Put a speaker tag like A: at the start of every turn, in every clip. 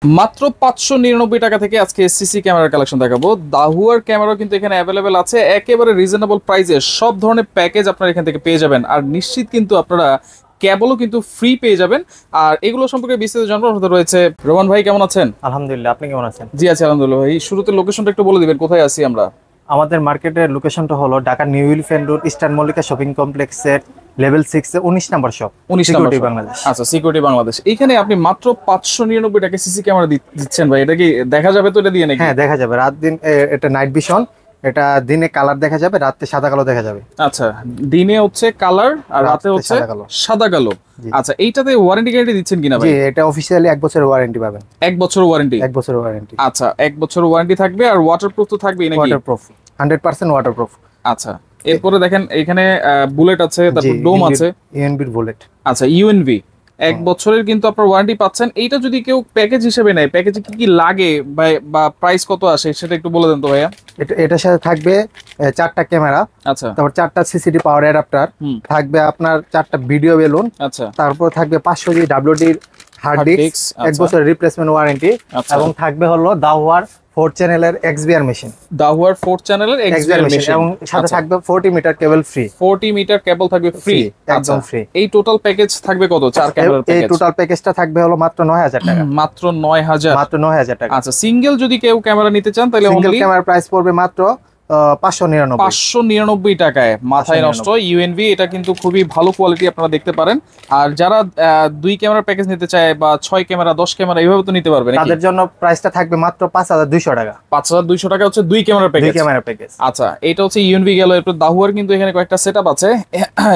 A: মাত্র 599 টাকা থেকে আজকে এসসিসি ক্যামেরার কালেকশন দেখাবো। দাহুয়ার ক্যামেরা কিন্তু এখানে অ্যাভেলেবেল আছে একেবারে রিজনেবল প্রাইসে। সব ধরনের প্যাকেজ আপনারা এখান থেকে পেয়ে যাবেন, আর নিশ্চিত কিন্তু আপনারা কেবলও কিন্তু ফ্রি পেয়ে যাবেন। আর এগুলো সম্পর্কে বিস্তারিত জানার সাথে রয়েছে রোমান ভাই। কেমন আছেন?
B: আলহামদুলিল্লাহ, আপনি কেমন আছেন?
A: জি আছি আলহামদুলিল্লাহ। ভাই শুরুতে লোকেশনটা একটু বলে দিবেন, কোথায় আছি আমরা?
B: আমাদের মার্কেটের লোকেশনটা হলো Dhaka new elephant road, eastern Mallika shopping কমপ্লেক্সের লেভেল 6 এ 19 নম্বর শপ,
A: 19
B: সিকিউরিটি বাংলাদেশ।
A: আচ্ছা, সিকিউরিটি বাংলাদেশ। এখানে আপনি মাত্র 599 টাকা সিসি ক্যামেরা দিচ্ছেন ভাই। এটা কি দেখা যাবে তো এটা দিয়ে নাকি?
B: হ্যাঁ, দেখা যাবে। রাত দিন এটা নাইট ভিশন, এটা দিনে কালার দেখা যাবে, রাতে সাদা কালো দেখা যাবে।
A: আচ্ছা, দিনে হচ্ছে কালার আর রাতে হচ্ছে সাদা কালো। আচ্ছা, এইটাতে ওয়ারেন্টি গ্যারান্টি দিচ্ছেন কিনা ভাই?
B: জি, এটা অফিশিয়ালি 1 বছরের ওয়ারেন্টি পাবেন।
A: 1 বছর ওয়ারেন্টি?
B: 1 বছরের ওয়ারেন্টি।
A: আচ্ছা, 1 বছর ওয়ারেন্টি থাকবে। আর ওয়াটারপ্রুফ তো থাকবেই নাকি?
B: Waterproof, 100% waterproof.
A: আচ্ছা, এরপরে দেখেন এখানে বুলেট আছে, তারপর ডোম আছে,
B: ইউএনবি বুলেট।
A: আচ্ছা, ইউএনভি 1 বছরের কিন্তু আপনার ওয়ারেন্টি পাচ্ছেন। এইটা যদি কেউ প্যাকেজ হিসেবে নেয়, প্যাকেজে কি কি লাগে বা প্রাইস কত আসে সেটা একটু বলে দেন তো ভাইয়া।
B: এটার সাথে থাকবে 4টা ক্যামেরা,
A: আচ্ছা,
B: তারপর 4টা সিসিডি পাওয়ার অ্যাডাপ্টার থাকবে, আপনার 4টা ভিডিও বেলুন,
A: আচ্ছা,
B: তারপর থাকবে 500 জি ডাব্লিউডি হার্ড ডিস্ক, 1 বছর রিপ্লেসমেন্ট ওয়ারেন্টি, এবং থাকবে হলো দাহুয়ার 4 চ্যানেলের এক্সবিআর মেশিন।
A: দাহুয়ার 4 চ্যানেলের এক্সবিআর মেশিন,
B: এবং সাথে থাকবে 40 মিটার কেবল ফ্রি।
A: 40 মিটার কেবল থাকবে ফ্রি,
B: একদম ফ্রি।
A: এই টোটাল প্যাকেজ থাকবে কত? 4 ক্যামেরার প্যাকেজ।
B: এই টোটাল প্যাকেজটা থাকবে হলো মাত্র 9000 টাকা।
A: মাত্র 9000?
B: মাত্র 9000 টাকা।
A: আচ্ছা, সিঙ্গেল যদি কেউ ক্যামেরা নিতে চান তাহলে
B: সিঙ্গেল ক্যামেরার প্রাইস পড়বে মাত্র
A: 599 টাকায়। মাথায় নষ্ট ইউএনভি, এটা কিন্তু খুবই ভালো কোয়ালিটি, আপনারা দেখতে পারেন। আর যারা 2 ক্যামেরার প্যাকেজ নিতে চায় বা 6 ক্যামেরা 10 ক্যামেরা এইভাবে তো নিতে পারবে,
B: তাদের জন্য প্রাইসটা থাকবে মাত্র 5200 টাকা।
A: 5200 টাকা হচ্ছে 2 ক্যামেরার প্যাকেজ।
B: 2 ক্যামেরার প্যাকেজ।
A: আচ্ছা, এটা হচ্ছে ইউএনভি গেল। এরপর দাহুয়ার কিন্তু এখানে কয়েকটা সেটআপ আছে,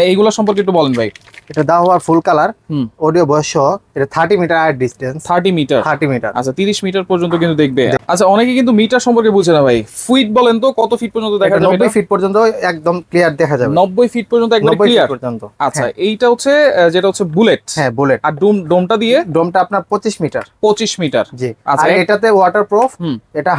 A: এইগুলো সম্পর্কে একটু বলেন ভাই।
B: এটা দাহুয়ার ফুল কালার অডিও ভয়েস সহ, এটা 30 মিটার আয়ার ডিসটেন্স। 30 মিটার।
A: আচ্ছা, 30 মিটার পর্যন্ত কিন্তু দেখবে। আচ্ছা, অনেকে কিন্তু মিটার সম্পর্কে বুঝে না ভাই। ফিট বলেন তো, কত ফিট পর্যন্ত দেখা যাবে?
B: 90 ফিট পর্যন্ত একদম ক্লিয়ার দেখা যাবে।
A: 90 ফিট পর্যন্ত একদম ক্লিয়ার পর্যন্ত। আচ্ছা, এইটা হচ্ছে যেটা হচ্ছে বুলেট।
B: হ্যাঁ, বুলেট।
A: আর ডোমটা দিয়ে?
B: ডোমটা আপনার 25 মিটার।
A: 25 মিটার,
B: জি।
A: আচ্ছা,
B: আর এটাতে ওয়াটারপ্রুফ, এটা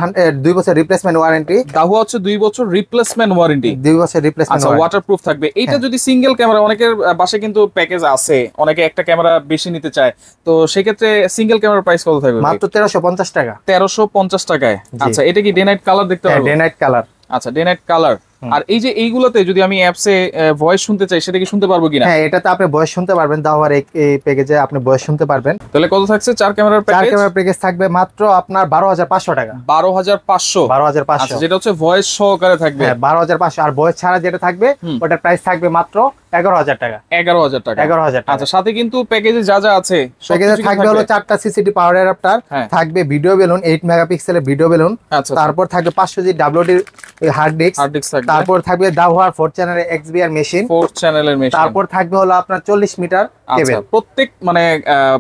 B: 2 বছর রিপ্লেসমেন্ট ওয়ারেন্টি।
A: দাহুয়া হচ্ছে 2 বছর রিপ্লেসমেন্ট ওয়ারেন্টি।
B: 2 বছর রিপ্লেসমেন্ট।
A: আচ্ছা, ওয়াটারপ্রুফ থাকবে। এইটা যদি সিঙ্গেল ক্যামেরা, অনেকের বাসে কিন্তু প্যাকেজ আছে, অনেকে একটা ক্যামেরা বেশি নিতে চায়, তো সেই ক্ষেত্রে সিঙ্গেল ক্যামেরার প্রাইস কত থাকবে?
B: মাত্র 1350 টাকা।
A: 1350 টাকায়। আচ্ছা, এটা কি ডে নাইট কালার দেখতে পারবো?
B: Day night colour.
A: আচ্ছা, ডে নাইট কালার। আর এই যে এইগুলোতে যদি আমি অ্যাপসে ভয়েস শুনতে চাই, সেটা কি শুনতে পারবো কিনা?
B: হ্যাঁ, এটাতে আপনি ভয়েস শুনতে পারবেন। দাহুয়ার এই প্যাকেজে আপনি ভয়েস শুনতে পারবেন।
A: তাহলে কত থাকছে 4 ক্যামেরার প্যাকেজ?
B: 4 ক্যামেরার প্যাকেজ থাকবে মাত্র আপনার 12500 টাকা।
A: 12500?
B: 12500।
A: আচ্ছা, যেটা হচ্ছে ভয়েস সহকারে থাকবে।
B: হ্যাঁ, 12500। আর ভয়েস ছাড়া যেটা থাকবে ওটার প্রাইস থাকবে মাত্র 11000 টাকা।
A: 11000 টাকা।
B: 11000 টাকা।
A: আচ্ছা, সাথে কিন্তু প্যাকেজে যা যা আছে
B: প্যাকেজে থাকবে হলো 4টা সিসিডি পাওয়ার অ্যাডাপ্টার, থাকবে ভিডিও বেলুন 8 মেগাপিক্সেলের ভিডিও বেলুন, তারপর থাকবে 500 জি ডাব্লিউডি হার্ড ডিস্ক, তারপর থাকবে দাহুয়ার 4 চ্যানেলের এক্সবিআর মেশিন,
A: 4 চ্যানেলের মেশিন,
B: তারপর থাকবে হলো আপনার 40 মিটার কেবল।
A: প্রত্যেক মানে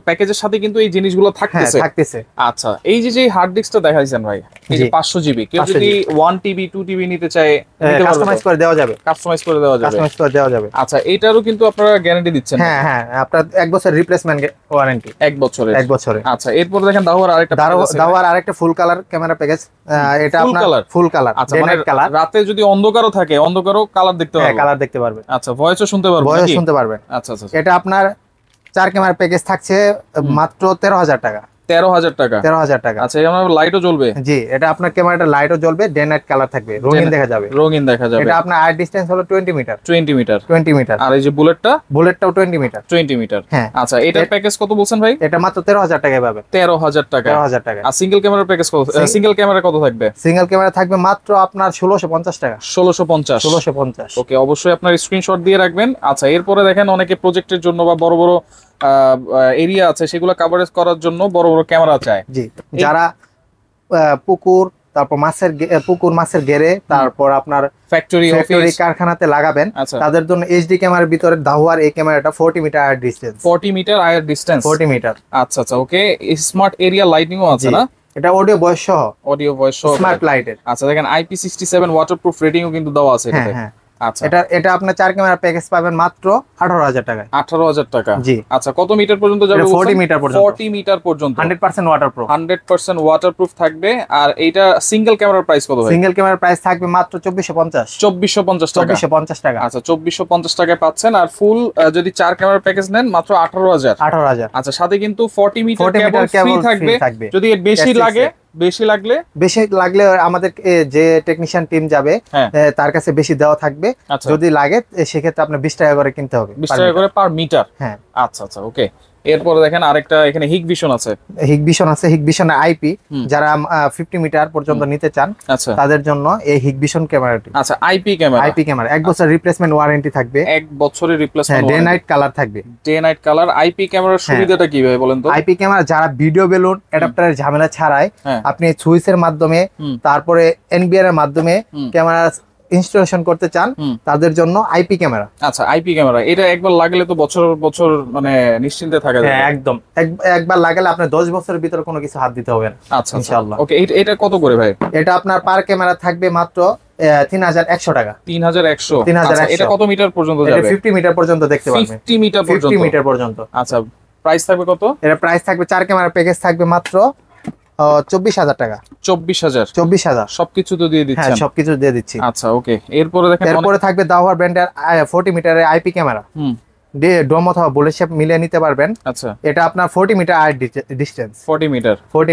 A: প্যাকেজের সাথে কিন্তু এই জিনিসগুলো থাকতেছে। আচ্ছা, এই যে হার্ড ডিস্কটা দেখাইছেন ভাই, এই যে 500 জিবি, কেউ যদি 1 টিবি 2 টিবি নিতে চায়,
B: কাস্টমাইজ করে দেওয়া যাবে।
A: আচ্ছা, এটারও কিন্তু আপনারা গ্যারান্টি দিচ্ছেন?
B: হ্যাঁ, আপনার 1 বছর রিপ্লেসমেন্ট ওয়ারেন্টি।
A: 1 বছরের?
B: 1 বছরের।
A: আচ্ছা, এরপর দেখেন দাহুয়ার
B: আরেকটা ফুল কালার ক্যামেরা প্যাকেজ। এটা আপনার ফুল কালার।
A: আচ্ছা, মানে রাতে যদি অন্ধকারও থাকে, অন্ধকারও কালার দেখতে পারবে?
B: হ্যাঁ, কালার দেখতে পারবে।
A: আচ্ছা, ভয়েসও শুনতে পারবে?
B: ভয়েস শুনতে পারবে।
A: আচ্ছা,
B: এটা আপনার 4 ক্যামেরা প্যাকেজ থাকছে মাত্র 13000 টাকা।
A: 13000 টাকা?
B: 13000 টাকা।
A: আচ্ছা, এর মধ্যে লাইটও জ্বলবে?
B: জি, এটা আপনার ক্যামেরাটা লাইটও জ্বলবে, ডে নাইট কালার থাকবে, রঙিন দেখা যাবে। এটা আপনার আয়ার ডিসটেন্স হলো 20 মিটার।
A: 20 মিটার। আর এই যে বুলেটটাও 20 মিটার। 20 মিটার।
B: হ্যাঁ।
A: আচ্ছা, এটার প্যাকেজ কত বলছেন ভাই?
B: এটা মাত্র 13000 টাকায় পাবে।
A: 13000 টাকা?
B: 13000 টাকা।
A: আর সিঙ্গেল ক্যামেরার প্যাকেজ কত? সিঙ্গেল ক্যামেরা কত থাকবে?
B: সিঙ্গেল ক্যামেরা থাকবে মাত্র আপনার 1650 টাকা।
A: 1650? ওকে, অবশ্যই আপনার স্ক্রিনশট দিয়ে রাখবেন। আচ্ছা, এরপরে দেখেন অনেকে প্রজেক্টের জন্য বা বড় বড় এরিয়া আছে, সেগুলো কভারেজ করার জন্য বড় বড় ক্যামেরা চায়।
B: জি, যারা পুকুর, তারপর মাছের গেরে, তারপর আপনার ফ্যাক্টরি কারখানাতে লাগাবেন, তাদের জন্য এইচডি ক্যামেরার ভিতরে দাহুয়ার এই ক্যামেরাটা 40 মিটার আয়ার ডিসটেন্স।
A: 40 মিটার আয়ার ডিসটেন্স? 40
B: মিটার।
A: আচ্ছা, ওকে। স্মার্ট এরিয়া লাইটিংও আছে না?
B: এটা অডিও ভয়েস সহ।
A: অডিও ভয়েস সহ
B: স্মার্ট লাইটের।
A: আচ্ছা, দেখেন IP67 ওয়াটারপ্রুফ রেটিংও কিন্তু দেওয়া আছে এটাতে।
B: হ্যাঁ।
A: আচ্ছা
B: এটা আপনার 4 ক্যামেরা প্যাকেজ পাবেন মাত্র 18,000 টাকায়।
A: 18,000 টাকা।
B: জি।
A: আচ্ছা কত মিটার পর্যন্ত যাবে?
B: 40 মিটার পর্যন্ত।
A: 40 মিটার পর্যন্ত
B: 100% ওয়াটারপ্রুফ।
A: 100% ওয়াটারপ্রুফ থাকবে। আর এইটা সিঙ্গেল ক্যামেরার প্রাইস কত ভাই?
B: সিঙ্গেল ক্যামেরার প্রাইস থাকবে মাত্র 2450।
A: 2450 টাকা।
B: 2450 টাকা।
A: আচ্ছা 2450 টাকায় পাচ্ছেন। আর ফুল যদি 4 ক্যামেরার প্যাকেজ নেন মাত্র 18,000।
B: 18,000।
A: আচ্ছা সাথে কিন্তু 40 মিটার কেবল ফ্রি থাকবে। যদি এর বেশি লাগলে আমাদের যে টেকনিশিয়ান টিম যাবে তার কাছে বেশি দেওয়া থাকবে। যদি লাগে সেক্ষেত্রে আপনার 20 টাকা করে কিনতে হবে। 20 টাকা করে পার মিটার।
B: হ্যাঁ।
A: আচ্ছা আচ্ছা ওকে। এরপরে দেখেন আরেকটা এখানে হিগভিশন আছে।
B: হিগভিশনের আইপি যারা 50 মিটার পর্যন্ত নিতে চান তাদের জন্য এই হিগভিশন ক্যামেরাটি।
A: আচ্ছা আইপি ক্যামেরা 1 বছর
B: রিপ্লেসমেন্ট ওয়ারেন্টি থাকবে।
A: 1 বছরের রিপ্লেসমেন্ট।
B: ডে নাইট কালার থাকবে।
A: Day night colour. আইপি ক্যামেরার সুবিধাটা কি ভাই বলেন তো?
B: আইপি ক্যামেরা যারা ভিডিও বেলুন অ্যাডাপ্টারের ঝামেলা ছাড়াই আপনি সুইচের মাধ্যমে তারপরে এনবিআর এর মাধ্যমে ক্যামেরা ইনস্টলেশন করতে চান তাদের জন্য আইপি ক্যামেরা।
A: আচ্ছা আইপি ক্যামেরা এটা একবার লাগালে তো বছর মানে নিশ্চিন্তে থাকা যায়।
B: হ্যাঁ একদম। একবার লাগালে আপনি 10 বছরের ভিতরে কোনো কিছু হাত দিতে হবে না।
A: আচ্ছা ইনশাআল্লাহ। ওকে এটা কত করে ভাই?
B: এটা আপনার পার ক্যামেরা থাকবে মাত্র 3100 টাকা।
A: 3100। আচ্ছা এটা কত মিটার পর্যন্ত যাবে?
B: এটা 50 মিটার পর্যন্ত দেখতে পারবেন।
A: 50 মিটার পর্যন্ত। আচ্ছা প্রাইস থাকবে কত?
B: এটা প্রাইস থাকবে 4 ক্যামেরা প্যাকেজ থাকবে মাত্র 24,000 টাকা।
A: 24,000 সবকিছু তো দিয়ে দিচ্ছেন?
B: হ্যাঁ সবকিছু দিয়ে দিচ্ছি।
A: আচ্ছা ওকে। এরপরে
B: থাকবে দাওয়ার ব্র্যান্ডের 40 মিটারের আইপি ক্যামেরা। ডোম অথবা বুলেট শেপ মিলিয়ে নিতে পারবেন।
A: আচ্ছা
B: এটা আপনার 40 meter height distance.
A: 40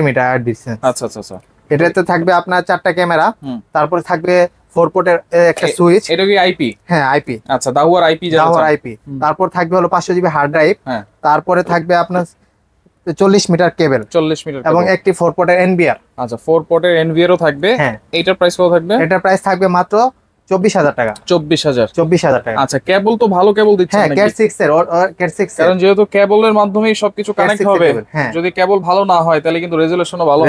A: meter
B: height distance.
A: আচ্ছা আচ্ছা আচ্ছা।
B: এটাতে থাকবে আপনার 4টা ক্যামেরা। তারপরে থাকবে 4 পোর্টের একটা সুইচ।
A: এটা কি আইপি?
B: হ্যাঁ আইপি।
A: আচ্ছা দাওয়ার আইপি।
B: তারপর থাকবে হলো 500 জিবি হার্ড ড্রাইভ। তারপরে থাকবে আপনার 40 মিটার কেবল।
A: 40 মিটার
B: এবং একটি 4 পোর্টের এনবিআর।
A: আচ্ছা 4 পোর্টের এনবিআর ও থাকবে। এটার প্রাইস কত থাকবে?
B: এটার প্রাইস থাকবে মাত্র 24,000 টাকা।
A: 24,000
B: টাকা।
A: আচ্ছা কেবল তো ভালো কেবল দিচ্ছেন নাকি?
B: ক্যাট 6 এর ক্যাট 6
A: কারণ যেহেতু কেবলের মাধ্যমেই সবকিছু কানেক্ট হবে। যদি কেবল ভালো না হয় তাহলে কিন্তু রেজোলিউশনও ভালো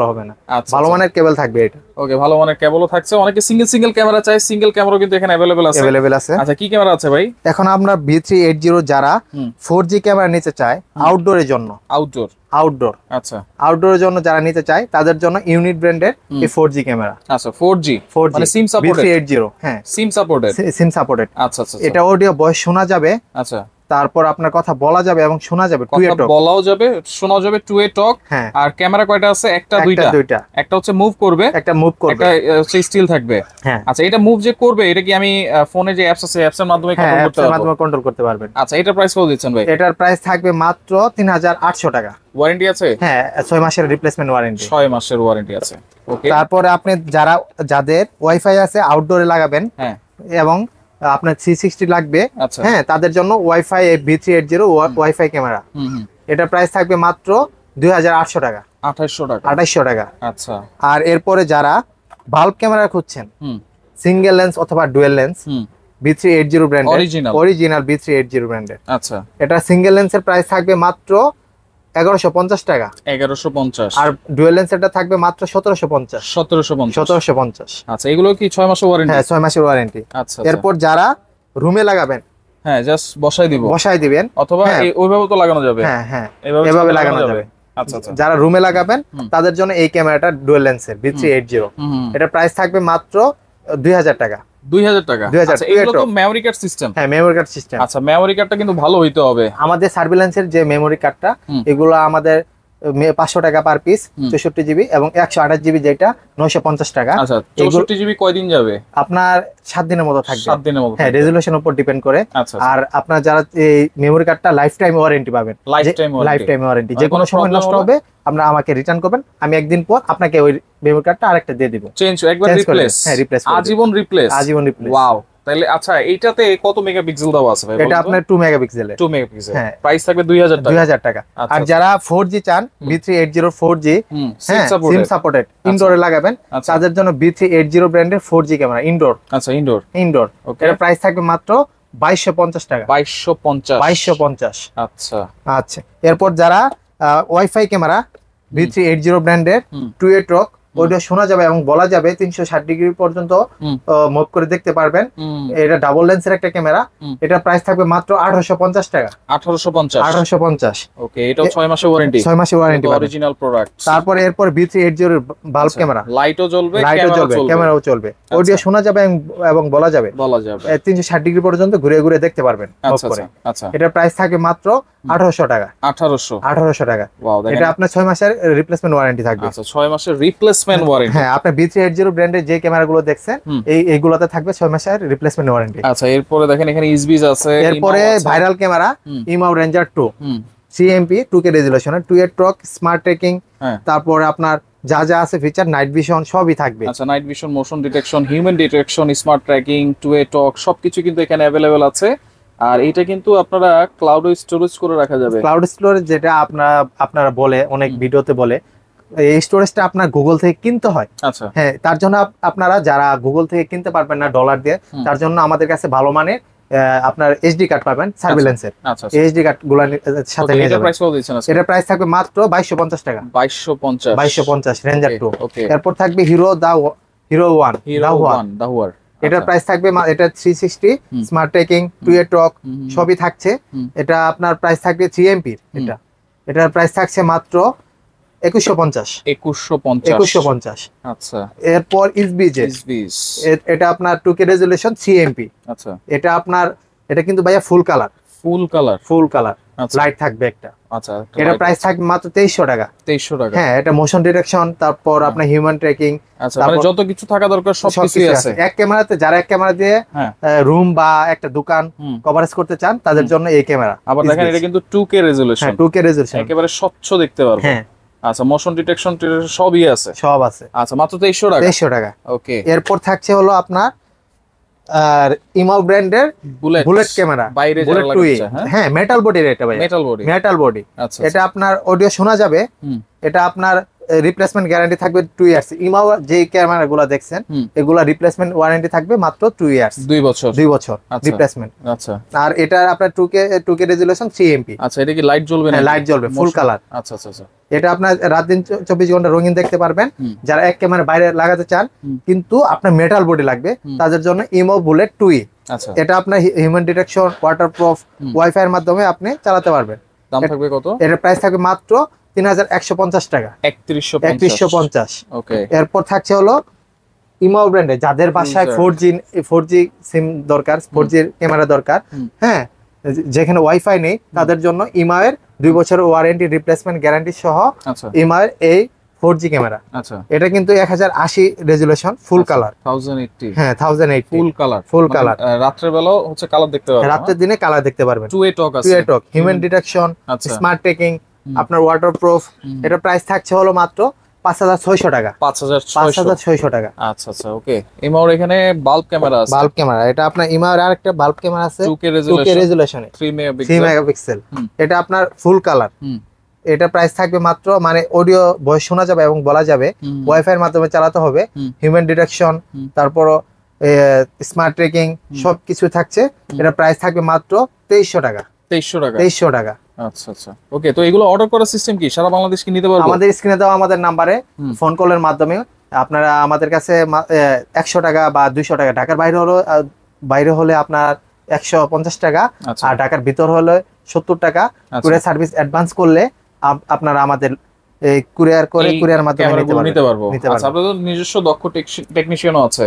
A: হবে না। আচ্ছা ভালো মানের কেবল থাকবে এটা। ওকে ভালো মানের কেবলও থাকছে। অনেকে সিঙ্গেল ক্যামেরা চায়, সিঙ্গেল ক্যামেরাও কিন্তু এখানে अवेलेबल আছে। আচ্ছা কি ক্যামেরা আছে ভাই? এখন আমরা B380 যারা 4G ক্যামেরা নিতে চায় আউটডোরের জন্য। আউটডোর আচ্ছা আউটডোরের জন্য যারা নিতে চায় তাদের জন্য ইউনিট ব্র্যান্ডের এই 4G ক্যামেরা। আচ্ছা 4G মানে সিম সাপোর্টেড। B380 হ্যাঁ সিম সাপোর্টেড। আচ্ছা আচ্ছা এটা অডিও ভয়েস শোনা যাবে। আচ্ছা তারপর আপনার কথা বলা যাবে এবং শোনা যাবে। টু এ টক বলাও যাবে শোনাও যাবে। টু এ টক। আর ক্যামেরা কয়টা আছে? একটা দুইটা। একটা হচ্ছে মুভ করবে, একটা একটা হচ্ছে স্টিল থাকবে। আচ্ছা এটা মুভ যে করবে এটা কি আমি ফোনে যে অ্যাপস আছে অ্যাপসের মাধ্যমে কন্ট্রোল করতে পারবেন। আচ্ছা এটার প্রাইস কত দিচ্ছেন ভাই? এটার প্রাইস থাকবে মাত্র 3800 টাকা। ওয়ারেন্টি আছে? হ্যাঁ 6 মাসের রিপ্লেসমেন্ট ওয়ারেন্টি। 6 মাসের ওয়ারেন্টি আছে। ওকে তারপরে আপনি যাদের ওয়াইফাই আছে আউটডোরে লাগাবেন এবং আপনার 360 লাগবে হ্যাঁ তাদের জন্য ওয়াইফাই B380 ওয়াইফাই ক্যামেরা। এটা প্রাইস থাকবে মাত্র 2800 টাকা। 2800 টাকা। আচ্ছা আর এরপরে যারা বাল্ব ক্যামেরা খুঁজছেন সিঙ্গেল লেন্স অথবা ডুয়াল লেন্স B380 ব্র্যান্ডের অরিজিনাল B380 ব্র্যান্ডের। আচ্ছা এটা সিঙ্গেল লেন্সের প্রাইস থাকবে মাত্র 1150 টাকা। 1150। আর ডুয়াল লেন্সেরটা থাকবে মাত্র 1750। আচ্ছা এগুলো কি 6 মাসের ওয়ারেন্টি? হ্যাঁ 6 মাসের ওয়ারেন্টি। আচ্ছা এরপর যারা রুমে লাগাবেন হ্যাঁ জাস্ট বসাই দিবেন অথবা ওইভাবে তো লাগানো যাবে। হ্যাঁ এভাবে লাগানো যাবে। আচ্ছা আচ্ছা যারা রুমে লাগাবেন তাদের জন্য এই ক্যামেরাটা ডুয়াল লেন্সের B380 এটা প্রাইস থাকবে মাত্র 2000 টাকা। 2000 টাকা। আচ্ছা এগুলো তো মেমরি কার্ড সিস্টেম। হ্যাঁ মেমরি কার্ড সিস্টেম। আচ্ছা মেমরি কার্ডটা কিন্তু ভালো হইতে হবে। আমাদের সার্ভিল্যান্সের যে মেমরি কার্ডটা এগুলো আমাদের 500 টাকা পার পিস 64 জিবি এবং 128 জিবি যেটা 950 টাকা। আচ্ছা 64 জিবি কয়দিন যাবে? আপনার 7 দিনের মতো থাকবে। 7 দিনের মতো। হ্যাঁ রেজোলিউশনের উপর ডিপেন্ড করে। আর আপনার যারা এই মেমরি কার্ডটা লাইফ টাইম ওয়ারেন্টি পাবেন। লাইফ টাইম ওয়ারেন্টি যে কোনো সময় নষ্ট হবে আমাকে রিটার্ন করবেন, আমি একদিন পর আপনাকে ওই মেমরি কার্ডটা আরেকটা দিয়ে দিব। চেঞ্জ একবার রিপ্লেস। হ্যাঁ রিপ্লেস আজীবন রিপ্লেস। ওয়াও তাহলে আচ্ছা এইটাতে কত মেগাপিক্সেল দাও আছে ভাই? এটা আপনার 2 মেগাপিক্সেল। 2 মেগাপিক্সেল। হ্যাঁ প্রাইস থাকবে 2000 টাকা। আর যারা 4G চান B380 4G সিম সাপোর্টেড ইনডোরে লাগাবেন তাদের জন্য B380 ব্র্যান্ডের 4G ক্যামেরা ইনডোর। আচ্ছা ইনডোর এর প্রাইস থাকবে মাত্র 2250 টাকা। 2250। আচ্ছা আচ্ছা এরপর যারা ওয়াইফাই ক্যামেরা B380 ব্র্যান্ডের টু এ টক
B: অডিও শোনা যাবে এবং বলা যাবে, 360 ডিগ্রি পর্যন্ত মুভ করে দেখতে পারবেন। এটা ডাবল লেন্সের একটা ক্যামেরা, এটা প্রাইস থাকবে মাত্র 1850 টাকা। 1850।
A: ওকে, এটা 6 মাসের ওয়ারেন্টি।
B: 6 মাসের ওয়ারেন্টি,
A: অরিজিনাল প্রোডাক্ট।
B: তারপরে এরপর B380 এর বাল্ব ক্যামেরা,
A: লাইটও জ্বলবে,
B: ক্যামেরাও চলবে, অডিও শোনা যাবে এবং বলা যাবে 360 ডিগ্রি পর্যন্ত ঘুরে ঘুরে দেখতে পারবেন।
A: আচ্ছা,
B: এটার প্রাইস থাকে মাত্র 1800 টাকা। 1800 টাকা। এটা আপনার 6 মাসের রিপ্লেসমেন্ট ওয়ারেন্টি থাকবে।
A: আচ্ছা, 6 মাসের রিপ্লেসমেন্ট ওয়ারেন্টি।
B: হ্যাঁ, আপনি B380 ব্র্যান্ডের যে ক্যামেরাগুলো দেখছেন এইগুলোতে থাকবে 6 মাসের রিপ্লেসমেন্ট ওয়ারেন্টি।
A: আচ্ছা, এরপরে দেখেন এখানে ইসবিজ আছে।
B: এরপরে viral camera Imou Ranger 2 CMP 2K রেজোলিউশনের 2 টক স্মার্ট ট্র্যাকিং, তারপরে আপনার যা যা আছে ফিচার, নাইট ভিশন সবই থাকবে।
A: আচ্ছা, night vision, motion detection, human detection, smart tracking, 2 টক সবকিছু কিন্তু এখানে अवेलेबल আছে। আর এটা কিন্তু আপনারা ক্লাউড স্টোরেজ করে রাখা যাবে।
B: ক্লাউড স্টোরেজ যেটা আপনারা বলে অনেক ভিডিওতে বলে, এই স্টোরেজটা আপনার গুগল থেকে কিনতে হয়।
A: আচ্ছা,
B: হ্যাঁ, তার জন্য আপনারা যারা গুগল থেকে কিনতে পারবেন না ডলার দিয়ে, তার জন্য আমাদের কাছে ভালো মানের আপনার এসডি কার্ড পাবেন সার্ভিলেন্সের। এসডি কার্ড গুলোর সাথে নিয়ে যাবেন। এটা প্রাইস থাকবে মাত্র 2250 টাকা। 2250 রেঞ্জার 2। এরপর থাকবে হিরো 1 দাহুয়ার। এটার প্রাইস থাকবে, এটা 360 স্মার্ট ট্র্যাকিং 2 টক সবই থাকছে। এটা আপনার প্রাইস থাকবে 3MP। এটার প্রাইস থাকছে মাত্র 2150।
A: আচ্ছা,
B: এরপর ইসবিজ, এটা আপনার 2K রেজোলিউশন CMP।
A: আচ্ছা,
B: এটা কিন্তু ভাইয়া ফুল কালার লাইট থাকবে একটা।
A: আচ্ছা,
B: এটা প্রাইস থাকবে মাত্র 2300 টাকা। হ্যাঁ, এটা মোশন ডিটেকশন, তারপর আপনার হিউম্যান ট্র্যাকিং,
A: আচ্ছা, মানে যত কিছু থাকা দরকার সবকিছুই আছে
B: এক ক্যামেরাতে। যারা এক ক্যামেরা দিয়ে রুম বা একটা দোকান কভারেজ করতে চান তাদের জন্য এই ক্যামেরা।
A: আবার দেখেন এটা কিন্তু 2K রেজোলিউশন,
B: 2K রেজোলিউশন,
A: একেবারে স্বচ্ছ দেখতে পারবেন।
B: হ্যাঁ,
A: আচ্ছা, মোশন ডিটেকশন সবই আছে, সব আছে। আচ্ছা, মাত্র 2300 টাকা। ওকে,
B: এরপর থাকছে হলো আপনার আর ইমাও ব্র্যান্ডের বুলেট ক্যামেরা, বাইরে যারা লাগাচ্ছে। হ্যাঁ, মেটাল বডির এটা ভাই, মেটাল বডি। এটা আপনার অডিও শোনা যাবে। এটা আপনার রিপ্লেসমেন্ট গ্যারান্টি থাকবে 2 ইয়ার্স। ইমাও যে ক্যামেরাগুলো দেখছেন এগুলা রিপ্লেসমেন্ট ওয়ারেন্টি থাকবে মাত্র 2 ইয়ার্স, 2 বছর রিপ্লেসমেন্ট।
A: আচ্ছা,
B: আর এটা আপনার 2K রেজোলিউশন CMP।
A: আচ্ছা, এটা কি লাইট জ্বলবে না?
B: লাইট জ্বলবে, ফুল কালার।
A: আচ্ছা আচ্ছা আচ্ছা,
B: এটা আপনার রাত দিন 24 ঘন্টা রঙিন দেখতে পারবেন। যারা এক ক্যামেরা বাইরে লাগাতে চান কিন্তু আপনার মেটাল বডি লাগবে, তাদের জন্য ইমাও বুলেট 2E।
A: আচ্ছা,
B: এটা আপনার হিউম্যান ডিটেকশন, ওয়াটারপ্রুফ, ওয়াইফাই এর মাধ্যমে আপনি চালাতে পারবেন।
A: দাম থাকবে কত?
B: এটার প্রাইস থাকবে মাত্র 3150 টাকা। 3150। ওকে, এরপর থাকছে হলো ইমাও ব্র্যান্ডে যাদের বাসায় 4G সিম দরকার, 4G ক্যামেরা দরকার, হ্যাঁ, যেখানে ওয়াইফাই নেই তাদের জন্য ইমাও এর 2 বছরের ওয়ারেন্টি, রিপ্লেসমেন্ট গ্যারান্টি সহ ইমাও এর এই 4G ক্যামেরা। আচ্ছা, এটা কিন্তু 1080 রেজোলিউশন, ফুল কালার, 1080। হ্যাঁ, 1080 ফুল কালার।
A: রাতের বেলা হচ্ছে কালার দেখতে পারবেন,
B: রাতের দিনে কালার দেখতে পারবেন।
A: 2 টক আছে,
B: 2 টক, হিউম্যান ডিটেকশন, স্মার্ট ট্র্যাকিং, আপনার ওয়াটারপ্রুফ। এটা প্রাইস থাকছে হলো মাত্র 5600 টাকা। 5600 টাকা।
A: আচ্ছা আচ্ছা, ওকে। ইমাওর এখানে বাল্ব ক্যামেরা আছে,
B: বাল্ব ক্যামেরা। এটা আপনার ইমাওর আরেকটা বাল্ব ক্যামেরা আছে
A: 2K রেজোলিউশনে
B: 3 মেগাপিক্সেল। এটা আপনার ফুল কালার। এটা প্রাইস থাকবে মাত্র, মানে অডিও ভয়েস শোনা যাবে এবং বলা যাবে, ওয়াইফাই এর মাধ্যমে চালাতে হবে, হিউম্যান ডিটেকশন, তারপর স্মার্ট ট্র্যাকিং সবকিছু থাকছে। এটা প্রাইস থাকবে মাত্র 2300 টাকা। 2300 টাকা।
A: আচ্ছা আচ্ছা, ওকে। তো এগুলো অর্ডার করার সিস্টেম কি সারা বাংলাদেশ কি নিতে পারবো?
B: আমাদের স্ক্রিনে দেওয়া আমাদের নম্বরে ফোন কলের মাধ্যমে আপনারা আমাদের কাছে 100 টাকা বা 200 টাকা, ঢাকার বাইরে হলে আপনার 150 টাকা, আর ঢাকার ভিতর হলে 70 টাকা কুরিয়ার সার্ভিস অ্যাডভান্স করলে আপনারা আমাদের এই কুরিয়ার মাধ্যমে
A: নিতে পারবো। আচ্ছা, আপনাদের নিজস্ব দক্ষ টেকনিশিয়ানও আছে?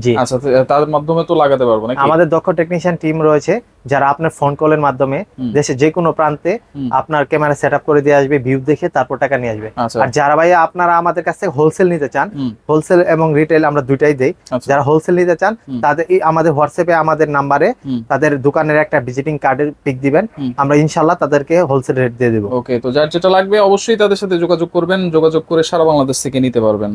A: জি, আচ্ছা, তাদের মাধ্যমে তো লাগাতে পারবো নাকি?
B: আমাদের দক্ষ টেকনিশিয়ান টিম রয়েছে যারা আপনার ফোন কলের মাধ্যমে দেশের যে কোনো প্রান্তে আপনার ক্যামেরা সেটআপ করে দিয়ে আসবে, ভিউ দেখে তারপর টাকা নিয়ে আসবে। আর যারা ভাই আপনারা আমাদের কাছ থেকে হোলসেল নিতে চান, হোলসেল এবং রিটেল আমরা দুইটাই দেই। যারা হোলসেল নিতে চান তাদের আমাদের হোয়াটসঅ্যাপে আমাদের নাম্বারে তাদের দোকানের একটা ভিজিটিং কার্ডের পিক দিবেন, আমরা ইনশাআল্লাহ তাদেরকে হোলসেল রেট দিয়ে দেব।
A: ওকে, তো যার যেটা লাগবে অবশ্যই তাদের সাথে যোগাযোগ করবেন, যোগাযোগ করে সারা বাংলাদেশ থেকে নিতে পারবেন।